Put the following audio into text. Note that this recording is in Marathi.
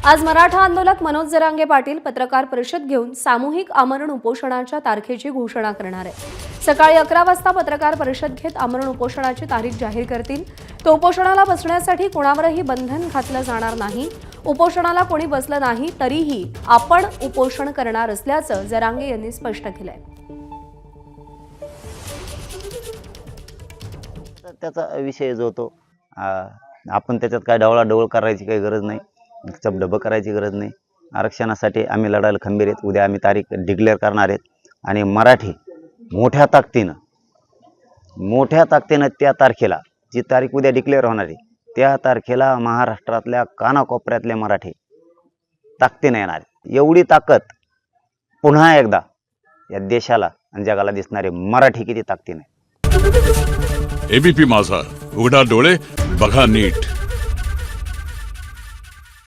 आज मराठा आंदोलक मनोज जरांगे पाटील पत्रकार परिषद घेऊन सामूहिक आमरण उपोषणाच्या तारखेची घोषणा करणार आहे। सकाळी 11 वाजता पत्रकार परिषद घेत आमरण उपोषणाची तारीख जाहीर करतील। तो उपोषणाला बसण्यासाठी कोणावरही बंधन घातलं जाणार नाही। उपोषणाला कोणी बसलं नाही तरीही आपण उपोषण करणार असल्याचं जरांगे यांनी स्पष्ट केलंय। त्याचा विषय जो होतो आपण त्याच्यात काय ढवळाढवळ करायची काही गरज नाही, चपडबं करायची गरज नाही। आरक्षणासाठी आम्ही लढायला खंबीर आहेत। उद्या आम्ही तारीख डिक्लेअर करणार आहेत आणि मराठी मोठ्या ताकदीनं त्या तारखेला, जी तारीख उद्या डिक्लेअर होणार आहे त्या तारखेला महाराष्ट्रातल्या कानाकोपऱ्यातले मराठी ताकदीने येणार आहेत। एवढी ताकद पुन्हा एकदा या देशाला आणि जगाला दिसणार आहे मराठी किती ताकदीने। एबीपी माझा, उघडा डोळे बघा नीट।